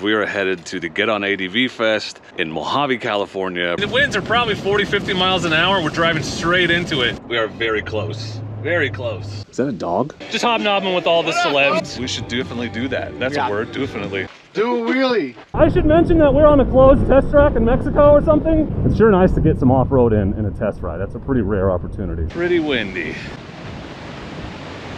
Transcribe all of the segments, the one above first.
we are headed to the Get On ADV Fest in Mojave, California. The winds are probably 40-50 miles an hour. We're driving straight into it. We are very close. Very close. Is that a dog? Just hobnobbing with all the celebs. We should definitely do that. That's a word, definitely. Do a wheelie. I should mention that we're on a closed test track in Mexico or something. It's sure nice to get some off-road in a test ride. That's a pretty rare opportunity. Pretty windy.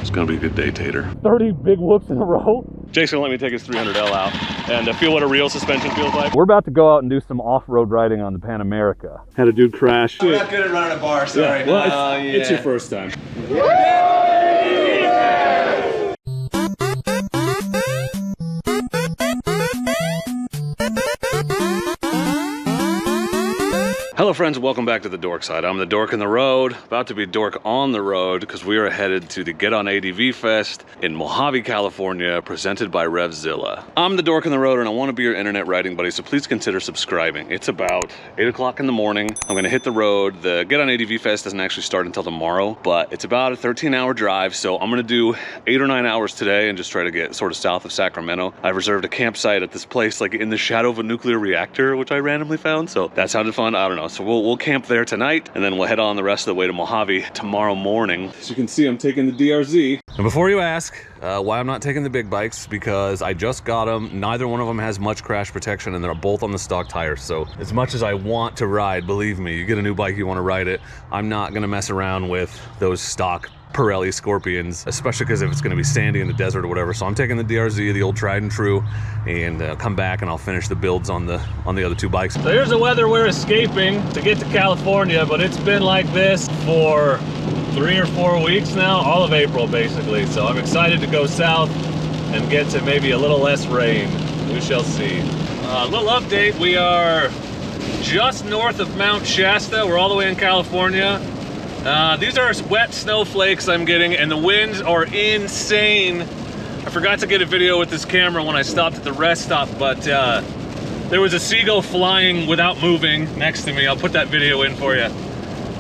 It's gonna be a good day, Tater. 30 big whoops in a row. Jason, let me take his 300L out and feel what a real suspension feels like. We're about to go out and do some off-road riding on the Pan America. Had a dude crash. I'm not good at running a bar, sorry. Yeah. Well, it's your first time. Hello friends, welcome back to the Dork Side. I'm the Dork in the road, about to be Dork on the road because we are headed to the Get On ADV Fest in Mojave, California, presented by RevZilla. I'm the Dork in the road and I want to be your internet riding buddy, so please consider subscribing. It's about 8 o'clock in the morning. I'm gonna hit the road. The Get On ADV Fest doesn't actually start until tomorrow, but it's about a 13-hour drive, so I'm gonna do 8 or 9 hours today and just try to get sort of south of Sacramento. I've reserved a campsite at this place like in the shadow of a nuclear reactor, which I randomly found, so that sounded fun. I don't know. So we'll camp there tonight, and then we'll head on the rest of the way to Mojave tomorrow morning. As you can see, I'm taking the DRZ. And before you ask why I'm not taking the big bikes, because I just got them. Neither one of them has much crash protection, and they're both on the stock tires. So as much as I want to ride, believe me, you get a new bike, you want to ride it. I'm not gonna mess around with those stock Pirelli Scorpions, especially because if it's going to be sandy in the desert or whatever. So I'm taking the DRZ, the old tried and true, and come back and I'll finish the builds on the other two bikes. So here's the weather we're escaping to get to California, but it's been like this for 3 or 4 weeks now, all of April basically. So I'm excited to go south and get to maybe a little less rain. We shall see. A little update, we are just north of Mount Shasta. We're all the way in California. These are wet snowflakes I'm getting, and the winds are insane. I forgot to get a video with this camera when I stopped at the rest stop, but there was a seagull flying without moving next to me. I'll put that video in for you.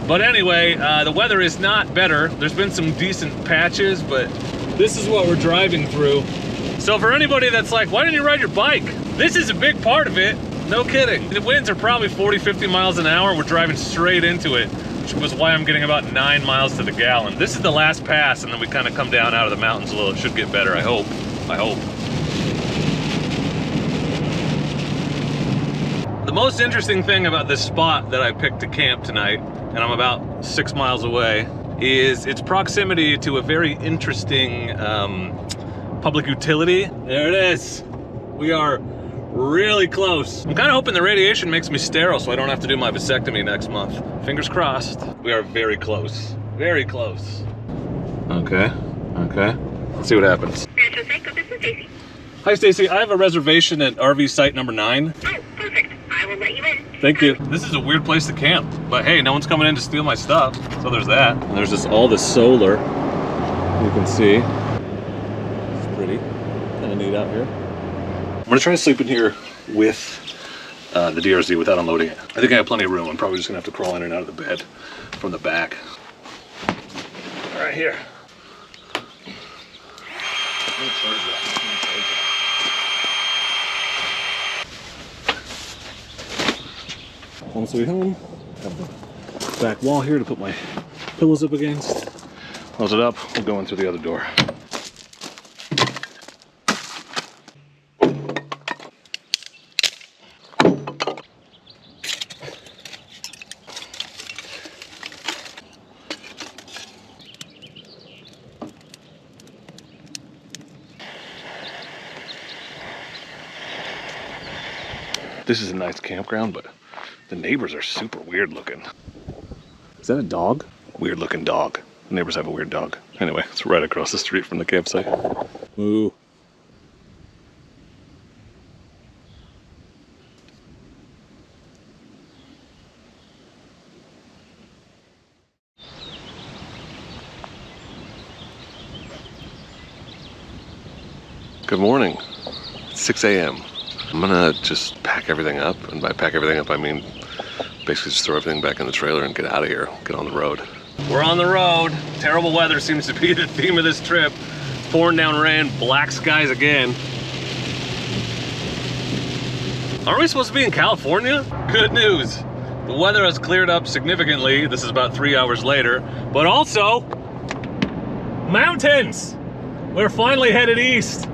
But anyway, the weather is not better. There's been some decent patches, but this is what we're driving through. So for anybody that's like, why didn't you ride your bike? This is a big part of it. No kidding. The winds are probably 40-50 miles an hour. We're driving straight into it, which was why I'm getting about 9 miles to the gallon. This is the last pass, and then we kind of come down out of the mountains a little. It should get better, I hope. I hope. The most interesting thing about this spot that I picked to camp tonight, and I'm about 6 miles away, is its proximity to a very interesting public utility. There it is. We are really close. I'm kind of hoping the radiation makes me sterile so I don't have to do my vasectomy next month. Fingers crossed. We are very close. Very close. Okay. Okay. Let's see what happens. Rancho Seco, this is Stacy. Hi, Stacy. I have a reservation at RV site number 9. Oh, perfect. I will let you in. Thank you. This is a weird place to camp, but hey, no one's coming in to steal my stuff. So there's that. And there's just all this solar you can see. It's pretty. Kind of neat out here. I'm gonna try to sleep in here with the DRZ without unloading it. I think I have plenty of room. I'm probably just gonna have to crawl in and out of the bed from the back. Right here. Home sweet home. Have the back wall here to put my pillows up against. Close it up. We'll go in through the other door. This is a nice campground, but the neighbors are super weird looking. Is that a dog? Weird looking dog. The neighbors have a weird dog. Anyway, it's right across the street from the campsite. Ooh. Good morning. It's 6 a.m. I'm gonna just pack everything up, and by pack everything up I mean basically just throw everything back in the trailer and get out of here, get on the road. We're on the road. Terrible weather seems to be the theme of this trip. Pouring down rain, black skies again. Aren't we supposed to be in California? Good news. The weather has cleared up significantly. This is about 3 hours later, but also mountains. We're finally headed east.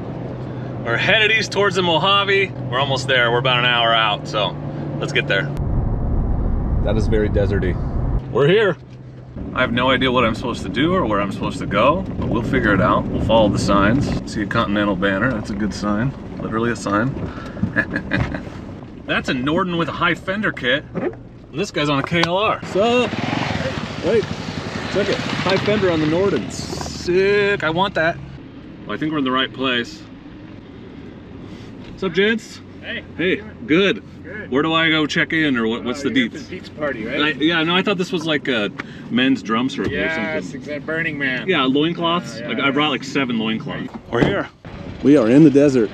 We're headed east towards the Mojave. We're almost there. We're about an hour out, so let's get there. That is very deserty. We're here. I have no idea what I'm supposed to do or where I'm supposed to go, but we'll figure it out. We'll follow the signs. See a Continental banner, that's a good sign. Literally a sign. That's a Norden with a high fender kit. This guy's on a KLR. So, wait, check it. High fender on the Norden. Sick, I want that. Well, I think we're in the right place. What's up, gents? Hey. Hey, good. Good. Where do I go check in, or what's the deets? The deets party, right? Yeah, no, I thought this was like a men's drum circle or Yes, something. exactly. Burning Man. Yeah, loincloths. Yeah, Like yeah. I brought like 7 loincloths. We're here. We are in the desert.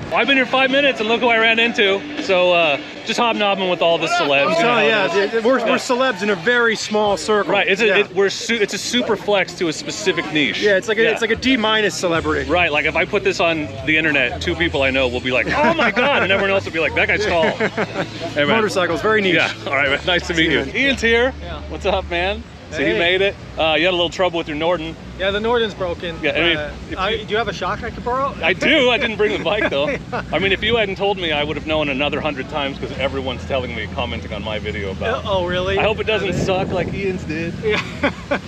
Well, I've been here 5 minutes and look who I ran into. So just hobnobbing with all the celebs. I'm telling you, yeah, we're celebs in a very small circle. Right, it's yeah. it's a super flex to a specific niche. Yeah, it's like a D- celebrity. Right, like if I put this on the internet, 2 people I know will be like, oh my God, and everyone else will be like, that guy's tall. Hey, man. Motorcycles, very niche. Yeah, all right, man. Nice to meet you. Ian's here. Yeah. What's up, man? So Hey. he made it. You had a little trouble with your Norden. Yeah, the Norden's broken. Yeah, I mean, if do you have a shock I could borrow? I do. I didn't bring the bike though. I mean, if you hadn't told me, I would have known another 100 times because everyone's telling me, commenting on my video about it. Oh, really? I hope it doesn't suck like Ian's did. Yeah.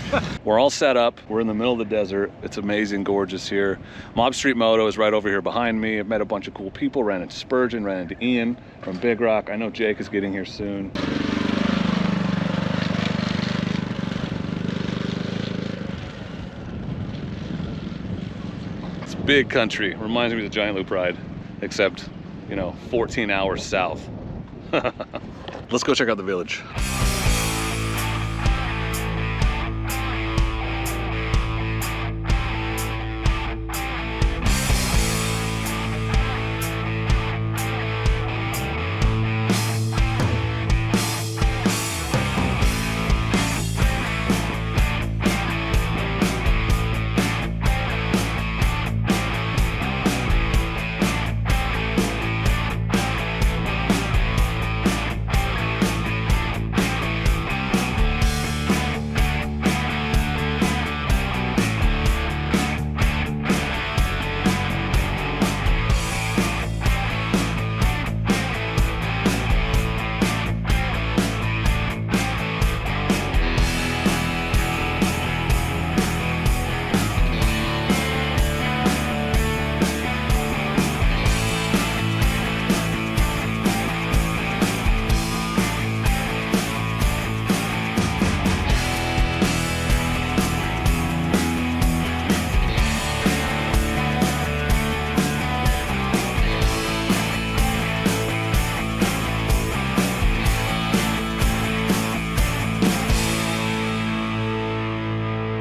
We're all set up. We're in the middle of the desert. It's amazing, gorgeous here. Mob Street Moto is right over here behind me. I've met a bunch of cool people. Ran into Spurgeon, ran into Ian from Big Rock. I know Jake is getting here soon. It's big country. Reminds me of the Giant Loop ride, except, you know, 14 hours south. Let's go check out the village.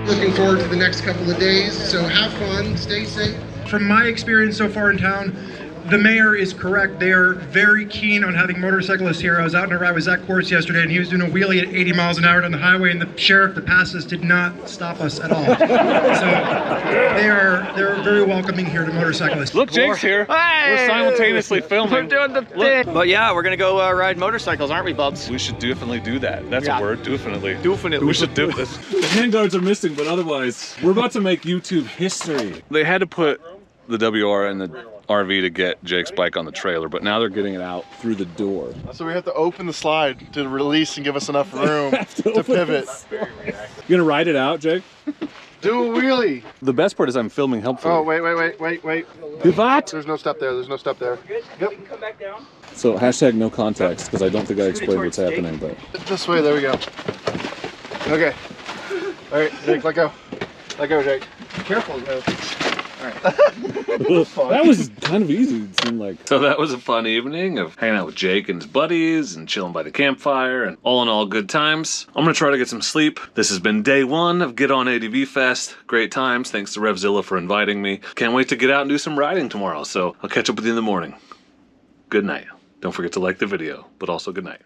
Looking forward to the next couple of days, so have fun, stay safe. From my experience so far in town, the mayor is correct. They are very keen on having motorcyclists here. I was out on a ride with Zak Courts yesterday, and he was doing a wheelie at 80 miles an hour down the highway, and the sheriff that passed us did not stop us at all. So they're very welcoming here to motorcyclists. Look, Jake's here. Hey! We're simultaneously filming. We're doing the thing. But yeah, we're gonna go ride motorcycles, aren't we, Bubs? We should definitely do that. That's Yeah. a word, definitely. Definitely. We should do this. The handguards are missing, but otherwise, we're about to make YouTube history. They had to put the WR in the RV to get Jake's bike on the trailer, but now they're getting it out through the door. So we have to open the slide to release and give us enough room to pivot. You gonna ride it out, Jake? Do a wheelie. The best part is I'm filming helpfully. Oh, wait. Pivot! There's no step there. There's no step there. Yep. So hashtag no context, because I don't think I explained what's happening, but. This way. There we go. Okay. All right, Jake, let go. Let go, Jake. Careful, though. That was kind of easy, it seemed like. So that was a fun evening of hanging out with Jake and his buddies and chilling by the campfire, and all in all, good times. I'm gonna try to get some sleep. This has been day 1 of Get On ADV Fest. Great times. Thanks to RevZilla for inviting me. Can't wait to get out and do some riding tomorrow, so I'll catch up with you in the morning. Good night. Don't forget to like the video, but also good night.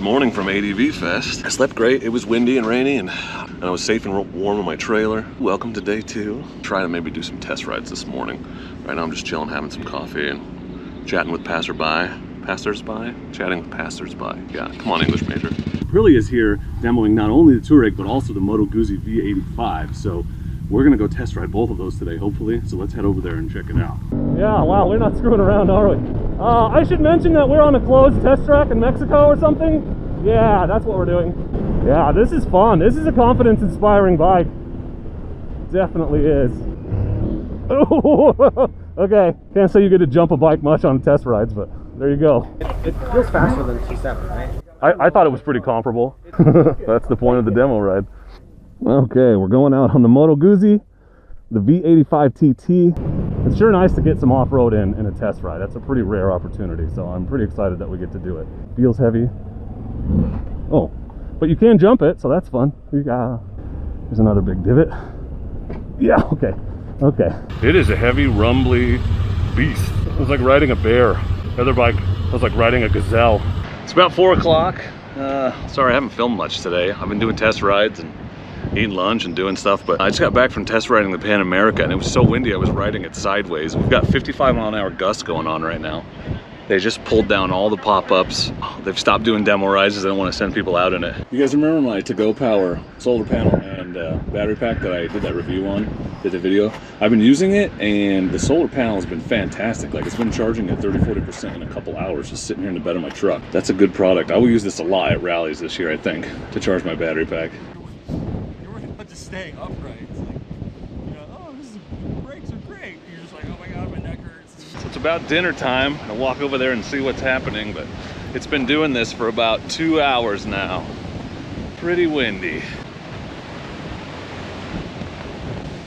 Good morning from ADV Fest. I slept great. It was windy and rainy, and I was safe and warm in my trailer. Welcome to day 2. Try to maybe do some test rides this morning. Right now I'm just chilling, having some coffee and chatting with passersby? Chatting with passersby. Yeah, come on, English major. Aprilia is here demoing not only the Tuareg, but also the Moto Guzzi V85. So we're gonna go test ride both of those today, hopefully. So let's head over there and check it out. Yeah, wow, we're not screwing around, are we? I should mention that we're on a closed test track in Mexico or something. Yeah, that's what we're doing. Yeah, this is fun. This is a confidence-inspiring bike. Definitely is. Okay, can't say you get to jump a bike much on test rides, but there you go. It feels faster than the T7, right? I thought it was pretty comparable. That's the point of the demo ride. Okay, we're going out on the Moto Guzzi, the V85TT. It's sure nice to get some off-road in a test ride. That's a pretty rare opportunity, so I'm pretty excited that we get to do it. Feels heavy. Oh, but you can jump it, so that's fun. There's another big divot. Yeah, okay. It is a heavy, rumbly beast. It was like riding a bear. The other bike was like riding a gazelle. It's about 4 o'clock. Sorry, I haven't filmed much today. I've been doing test rides and eating lunch and doing stuff, but I just got back from test riding the Pan America, and it was so windy I was riding it sideways. We've got 55-mile-an-hour gusts going on right now. They just pulled down all the pop-ups. They've stopped doing demo rides because they don't want to send people out in it. You guys remember my to-go power solar panel and battery pack that I did that review on, did the video? I've been using it, and the solar panel has been fantastic. Like, it's been charging at 30-40% in a couple hours just sitting here in the bed of my truck. That's a good product. I will use this a lot at rallies this year, I think, to charge my battery pack. You're worried about just staying upright. It's like, you know, oh, the brakes are great. You're just like, oh my God, my neck hurts. So it's about dinner time. I'll walk over there and see what's happening, but it's been doing this for about 2 hours now. Pretty windy.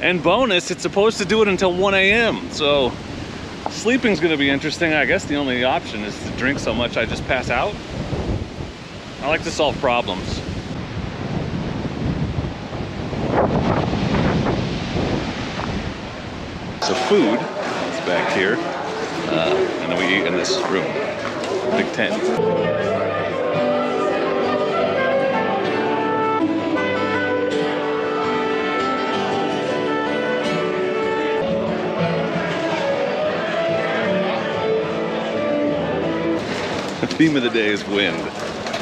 And bonus, it's supposed to do it until 1 a.m. So sleeping's gonna be interesting. I guess the only option is to drink so much I just pass out. I like to solve problems. So food is back here, and then we eat in this room, big tent. The theme of the day is wind.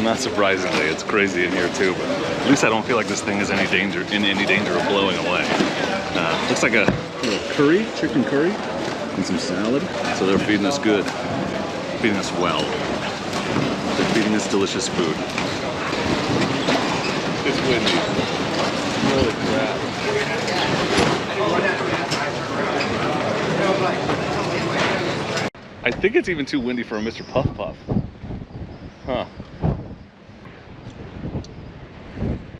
Not surprisingly, it's crazy in here too, but at least I don't feel like this thing is in any danger of blowing away. Looks like a little curry, chicken curry, and some salad. So they're feeding us good, feeding us well. They're feeding us delicious food. It's windy. Holy crap. I think it's even too windy for a Mr. Puff Puff. Huh.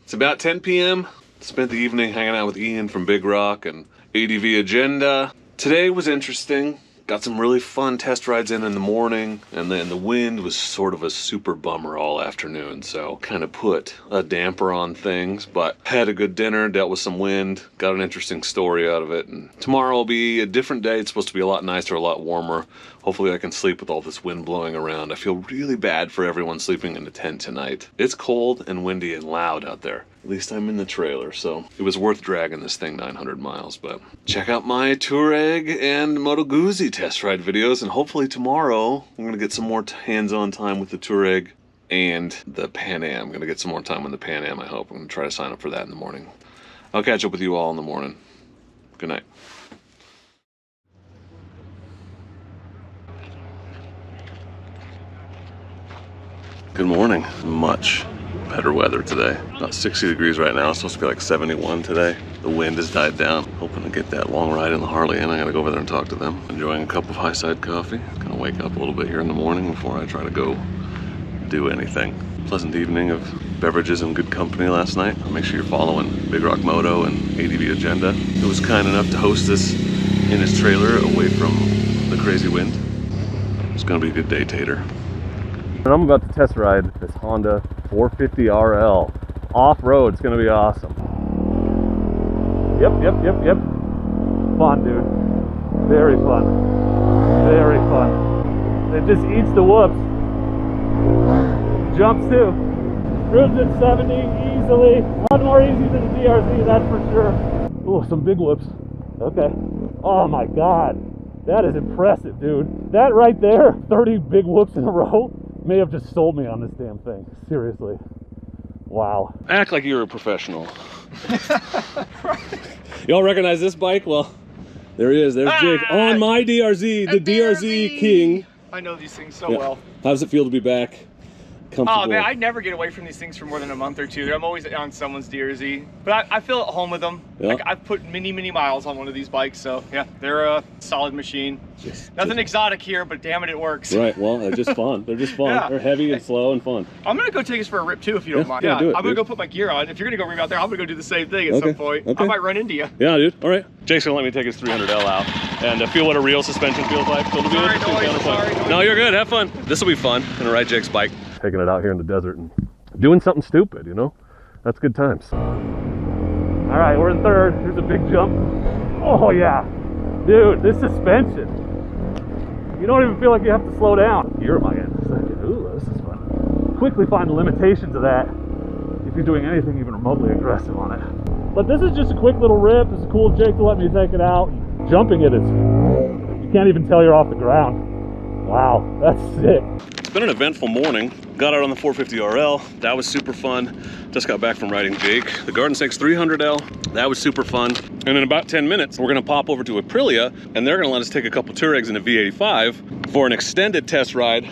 It's about 10 p.m. Spent the evening hanging out with Ian from Big Rock and ADV Agenda. Today was interesting. Got some really fun test rides in the morning, and then the wind was sort of a super bummer all afternoon, so kind of put a damper on things, but had a good dinner, dealt with some wind, got an interesting story out of it, and tomorrow will be a different day. It's supposed to be a lot nicer, a lot warmer. Hopefully I can sleep with all this wind blowing around. I feel really bad for everyone sleeping in the tent tonight. It's cold and windy and loud out there. At least I'm in the trailer, so it was worth dragging this thing 900 miles. But check out my Tuareg and Moto Guzzi test ride videos, and hopefully tomorrow I'm gonna get some more hands-on time with the Tuareg and the Pan Am. I'm gonna get some more time on the Pan Am, I hope. I'm gonna try to sign up for that in the morning. I'll catch up with you all in the morning. Good night. Good morning. Much better weather today. About 60 degrees right now. It's supposed to be like 71 today. The wind has died down. Hoping to get that long ride in the Harley in. I gotta go over there and talk to them. Enjoying a cup of high side coffee. Gonna wake up a little bit here in the morning before I try to go do anything. Pleasant evening of beverages and good company last night. Make sure you're following Big Rock Moto and ADV Agenda. He was kind enough to host this in his trailer away from the crazy wind. It's gonna be a good day, Tater. And I'm about to test ride this Honda 450 RL off-road. It's gonna be awesome. Yep. Fun, dude. Very fun. Very fun. It just eats the whoops. some jumps too. Cruised at 70 easily. A lot more easy than the DRZ, that's for sure. Ooh, some big whoops. Okay. Oh my God. That is impressive, dude. That right there, 30 big whoops in a row, may have just sold me on this damn thing. Seriously. Wow. Act like you're a professional. Y'all recognize this bike? Well, there he is. There's Jake on my DRZ, the DRZ King. I know these things so well. How does it feel to be back? Comfortable? Oh man, I never get away from these things for more than a month or two. I'm always on someone's DRZ, but I feel at home with them. Yeah. Like, I've put many miles on one of these bikes, so yeah, they're a solid machine. Nothing exotic here, but damn it, it works. Right, well, they're just fun. They're just fun. Yeah. They're heavy and slow and fun. I'm gonna go take us for a rip too, if you don't mind. Yeah, do it, I'm gonna dude. go put my gear on. If you're gonna go ring out there, I'm gonna go do the same thing at some point. Okay. I might run into you. Yeah, dude. All right. Jake's gonna let me take his 300L out and feel what a real suspension feels like. So Sorry. No, you're good. Have fun. This will be fun. Gonna ride Jake's bike. Taking it out here in the desert and doing something stupid, you know? That's good times. All right, we're in third. Here's a big jump. Oh yeah. Dude, this suspension. You don't even feel like you have to slow down. You're my end. Ooh, this is fun. Quickly find the limitations of that if you're doing anything even remotely aggressive on it. But this is just a quick little rip. It's cool of Jake to let me take it out. Jumping it is, you can't even tell you're off the ground. Wow, that's sick. It's been an eventful morning. Got out on the 450RL. That was super fun. Just got back from riding Jake. The Garden Snakes 300L. That was super fun. And in about 10 minutes, we're gonna pop over to Aprilia and they're gonna let us take a couple Tuaregs in a V85 for an extended test ride.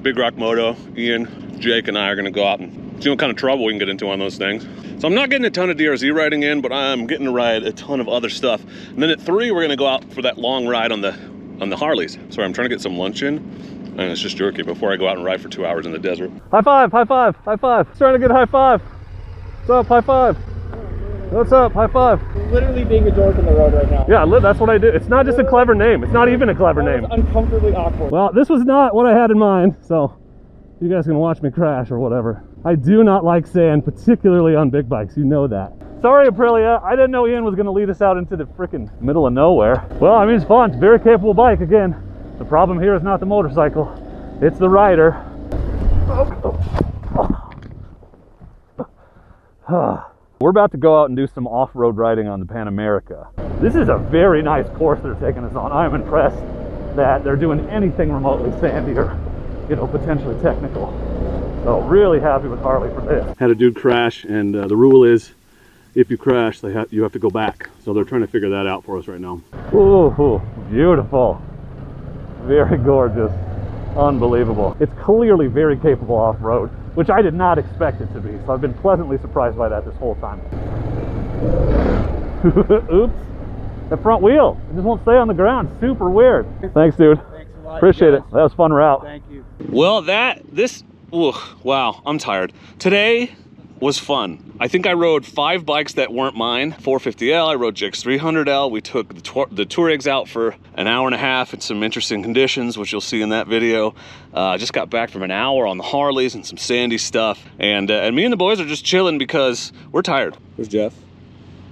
Big Rock Moto, Ian, Jake, and I are gonna go out and see what kind of trouble we can get into on those things. So I'm not getting a ton of DRZ riding in, but I'm getting to ride a ton of other stuff. And then at 3, we're gonna go out for that long ride on the Harleys. Sorry, I'm trying to get some lunch in, and it's just jerky before I go out and ride for 2 hours in the desert. High five, high five, high five. Trying to get a high five. What's up, high five? What's up, high five? Literally being a dork in the road right now. Yeah, that's what I do. It's not just a clever name. It's not even a clever name. Uncomfortably awkward. Well, this was not what I had in mind, so you guys can watch me crash or whatever. I do not like sand, particularly on big bikes. You know that. Sorry, Aprilia. I didn't know Ian was going to lead us out into the freaking middle of nowhere. Well, I mean, it's fun. It's a very capable bike. Again, the problem here is not the motorcycle. It's the rider. We're about to go out and do some off-road riding on the Pan America. This is a very nice course they're taking us on. I'm impressed that they're doing anything remotely sandy or, you know, potentially technical. So really happy with Harley for this. Had a dude crash, and the rule is if you crash, you have to go back. So they're trying to figure that out for us right now. Ooh, beautiful. Very gorgeous. Unbelievable. It's clearly very capable off-road, which I did not expect it to be. So I've been pleasantly surprised by that this whole time. Oops. The front wheel, it just won't stay on the ground. Super weird. Thanks, dude. Thanks a lot. Appreciate it. That was a fun route. Thank you. Well, wow, I'm tired. Today was fun. I think I rode 5 bikes that weren't mine. 450L, I rode Jake's 300L. We took the Tuaregs out for an hour and a half in some interesting conditions, which you'll see in that video. Just got back from an hour on the Harleys and some sandy stuff. And me and the boys are just chilling because we're tired. There's Jeff.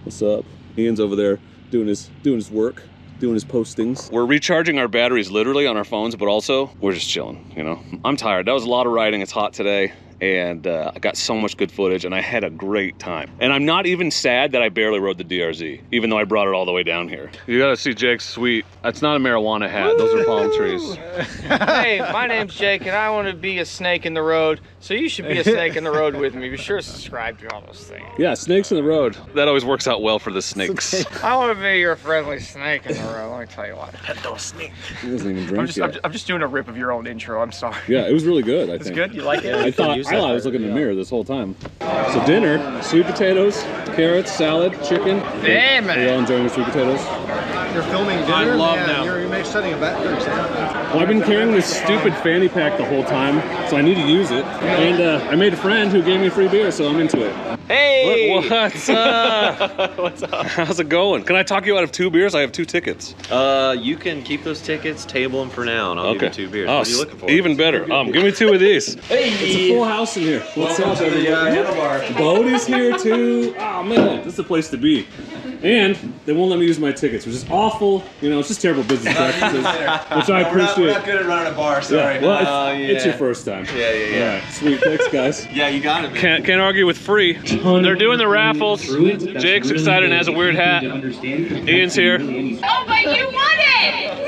What's up? Ian's over there doing his work, doing his postings. We're recharging our batteries literally on our phones, but also we're just chilling, you know? I'm tired. That was a lot of riding. It's hot today. And I got so much good footage and I had a great time. And I'm not even sad that I barely rode the DRZ, even though I brought it all the way down here. You gotta see Jake's sweet. That's not a marijuana hat, those are palm trees. Hey, my name's Jake and I want to be a snake in the road, so you should be a snake in the road with me. Be sure to subscribe to all those things. Yeah, snakes in the road. That always works out well for the snakes. I want to be your friendly snake in the road, let me tell you what. Pet those snake. He doesn't even drink yet. I'm just doing a rip of your own intro, I'm sorry. Yeah, it was really good, I think. It's good? You like it? I was looking in the mirror this whole time. So dinner, sweet potatoes, carrots, salad, chicken. Damn it. Are you all enjoying your sweet potatoes? You're filming dinner? I love them. You're setting a bet. Well, I've been carrying this stupid fanny pack the whole time, so I need to use it. And I made a friend who gave me free beer, so I'm into it. Hey! What's up? What's up? How's it going? Can I talk you out of 2 beers? I have 2 tickets. You can keep those tickets, table them for now, and I'll give you 2 beers. Oh, What are you looking for? even better. Give me 2 of these. Hey! It's a full house in here. What's up, everybody? Bodie's here too. Oh man, this is the place to be. And they won't let me use my tickets, which is awful. You know, it's just terrible business practices, which I appreciate. We're not good at running a bar, sorry. Yeah, well, it's your first time. Yeah. All right, sweet, thanks, guys. Yeah, you got it, man. Can't argue with free. They're doing the raffles. Jake's excited and has a weird hat. Ian's here. Oh, but you won it!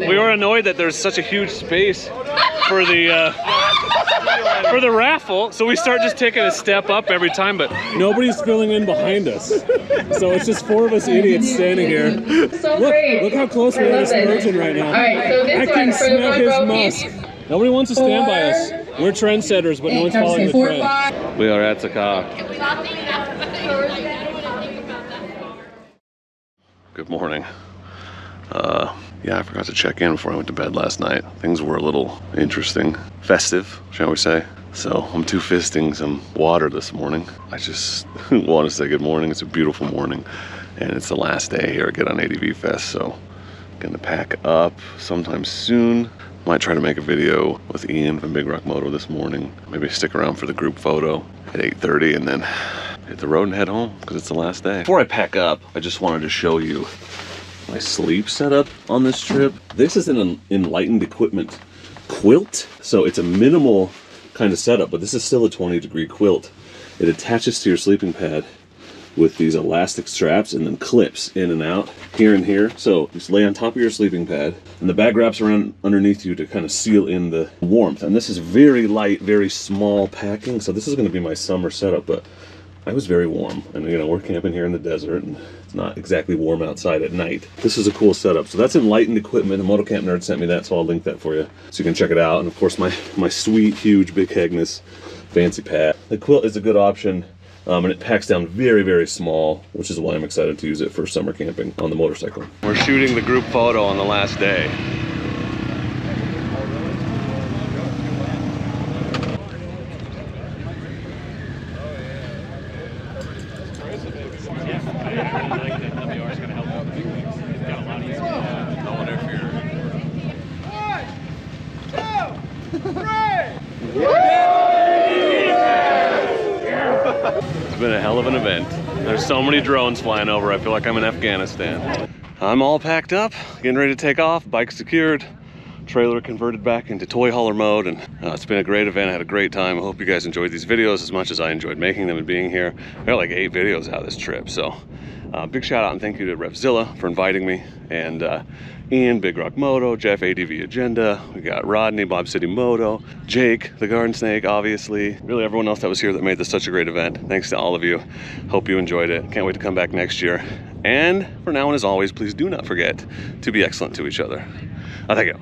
We were annoyed that there's such a huge space for the raffle, so we start just taking a step up every time, but nobody's filling in behind us. So it's just 4 of us idiots standing here. Look how close we are to Spurgeon right now. I can smell his musk. Nobody wants to stand by us. We're trendsetters, but no one's following the trend. We are at Zakar. Good morning. Yeah, I forgot to check in before I went to bed last night. Things were a little interesting, festive, shall we say. So I'm two-fisting some water this morning. I just want to say good morning. It's a beautiful morning, and it's the last day here at Get On ADV Fest, so I'm gonna pack up sometime soon. Might try to make a video with Ian from Big Rock Moto this morning. Maybe stick around for the group photo at 8:30 and then hit the road and head home because it's the last day. Before I pack up, I just wanted to show you my sleep setup on this trip. This is an Enlightened Equipment quilt, so it's a minimal kind of setup, but this is still a 20-degree quilt. It attaches to your sleeping pad with these elastic straps and then clips in and out here and here. So just lay on top of your sleeping pad and the bag wraps around underneath you to kind of seal in the warmth. And this is very light, very small packing. So this is going to be my summer setup, but I was very warm, and you know, we're camping here in the desert and it's not exactly warm outside at night. This is a cool setup. So that's Enlightened Equipment. A Moto Camp Nerd sent me that, so I'll link that for you so you can check it out. And of course my sweet, huge, big Hegness fancy pad. The quilt is a good option, and it packs down very, very small, which is why I'm excited to use it for summer camping on the motorcycle. We're shooting the group photo on the last day. It's been a hell of an event. There's so many drones flying over, I feel like I'm in Afghanistan. I'm all packed up, getting ready to take off, bike secured, trailer converted back into toy hauler mode, and it's been a great event. I had a great time. I hope you guys enjoyed these videos as much as I enjoyed making them and being here. I got like 8 videos out of this trip, so big shout out and thank you to RevZilla for inviting me, and Ian, Big Rock Moto, Jeff, ADV Agenda, we got Rodney, Bob City Moto, Jake, the Garden Snake, obviously, really everyone else that was here that made this such a great event. Thanks to all of you. Hope you enjoyed it. Can't wait to come back next year. And for now and as always, please do not forget to be excellent to each other. Thank you.